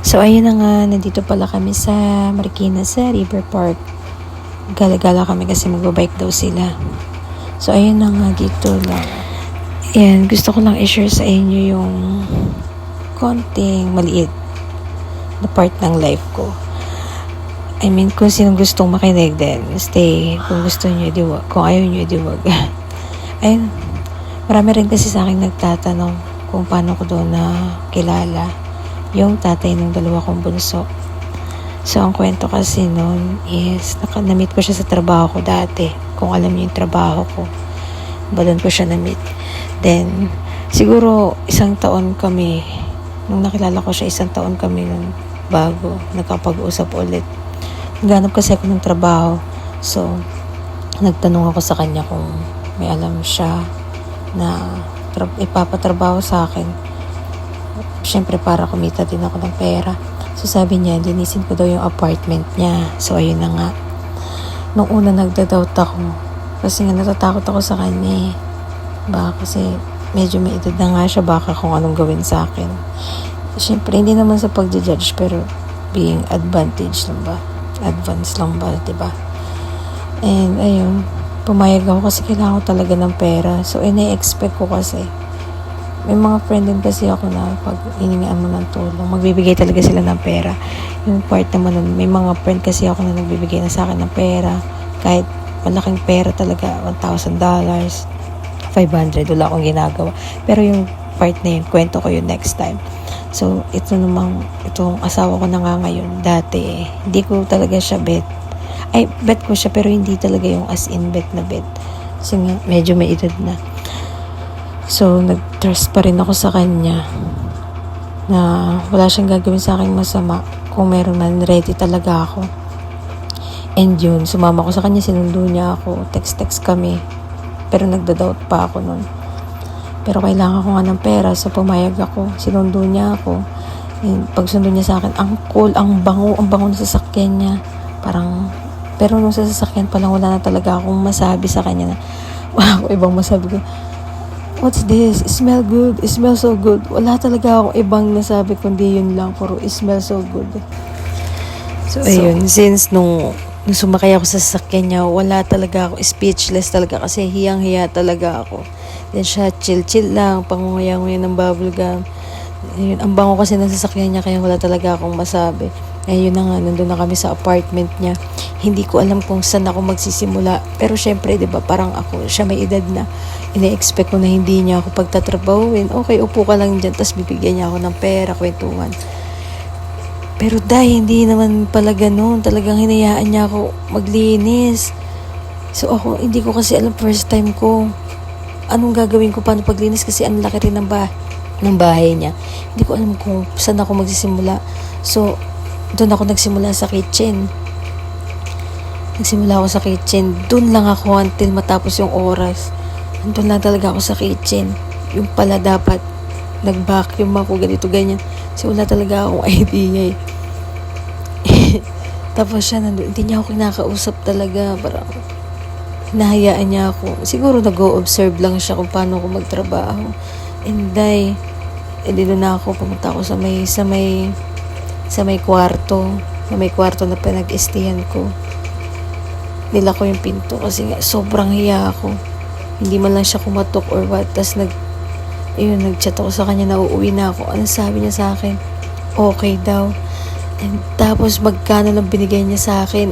So ayun na nga, nandito pala kami sa Marikina sa River Park. Gala-gala kami kasi magbabike daw sila. So ayun na nga, dito lang. Ayan, gusto ko lang i-share sa inyo yung konting maliit na part ng life ko. I mean, kung sinong gustong makinig din, stay. Kung gusto nyo, di wag. Kung ayaw nyo, di wag. Ayun, marami rin kasi sa akin nagtatanong kung paano ko doon na kilala yung tatay ng dalawa kong bunso. So, ang kwento kasi noon is, na-meet ko siya sa trabaho ko dati. Kung alam niyo yung trabaho ko, doon ko siya na-meet. Then, siguro, isang taon kami, nung nakilala ko siya, isang taon kami nun bago nagkapag-usap ulit. Naghanap kasi ako ng trabaho. So, nagtanong ako sa kanya kung may alam siya na ipapatrabaho sa akin. Siyempre para kumita din ako ng pera. So sabi niya, linisin ko daw yung apartment niya. So ayun na nga. Nung una nagda-doubt ako. Kasi nga natatakot ako sa kanya eh. Baka kasi medyo may edad na nga siya, baka kung anong gawin sa akin. Siyempre hindi naman sa pag-judge, pero being advantage lang ba? Advance lang ba, diba? And ayun, pumayag ako kasi kailangan ko talaga ng pera. So ina-expect ko kasi may mga friend din kasi ako na pag hiningaan mo ng tulong, magbibigay talaga sila ng pera. Yung part naman nun, may mga friend kasi ako na nagbibigay na sa akin ng pera. Kahit malaking pera talaga, $1,000, 500, wala akong ginagawa. Pero yung part na yun, kwento ko yun next time. So, itong asawa ko na nga ngayon, dati hindi ko talaga siya bet. Ay, bet ko siya pero hindi talaga yung as in bet na bet. Kasi nga, medyo may edad na. So, nag-trust pa rin ako sa kanya na wala siyang gagawin sa akin masama. Kung meron man, ready talaga ako. And yun, sumama ko sa kanya, sinundo niya ako, text-text kami. Pero nagda-doubt pa ako nun. Pero kailangan ko nga ng pera, so pumayag ako. Sinundo niya ako. And pag sundo niya sa akin, ang cool, ang bango ng sasakyan niya. Parang, pero nung sa sasakyan pa lang, wala na talaga akong masabi sa kanya na, wala akong ibang masabi ko. What's this? It smell good. It smells so good. Wala talaga akong ibang nasabi kundi yun lang. Puro it smells so good. So ayun. Since nung sumakay ako sa sasakyan niya, wala talaga ako. Speechless talaga kasi hiyang-hiya talaga ako. Then siya chill-chill lang. Pangunguya-nguya ng bubblegum. Ayun, ang bango kasi ng sasakyan niya kaya wala talaga akong masabi. Ayun na nga, nandun na kami sa apartment niya. Hindi ko alam kung saan ako magsisimula. Pero syempre, diba, parang ako, siya may edad na. Ina-expect ko na hindi niya ako pagtatrabawin. Okay, upo ka lang dyan, tapos bibigyan niya ako ng pera, kwentuhan. Pero dahil hindi naman pala ganun. Talagang hinayaan niya ako maglinis. So ako, hindi ko kasi alam first time ko. Anong gagawin ko, paano paglinis kasi ang laki rin ng bahay niya. Hindi ko alam kung saan ako magsisimula. So, doon ako nagsimula sa kitchen. Doon lang ako until matapos yung oras. Doon lang talaga ako sa kitchen. Yung pala dapat nag-vacuum ako, ganito, ganyan. Kasi wala talaga akong idea eh. Tapos siya nandun, hindi niya ako kinakausap talaga. Parang hinahayaan niya ako. Siguro nag-o-observe lang siya kung paano ako magtrabaho. And doon na ako, pumunta ako sa may kwarto na pinag-estihan ko. Nila ko yung pinto kasi nga sobrang hiya ako. Hindi man lang siya kumatok or what. Tapos nag-chat ako sa kanya na uuwi na ako. Ano sabi niya sa akin? Okay daw. And tapos magkano lang binigay niya sa akin.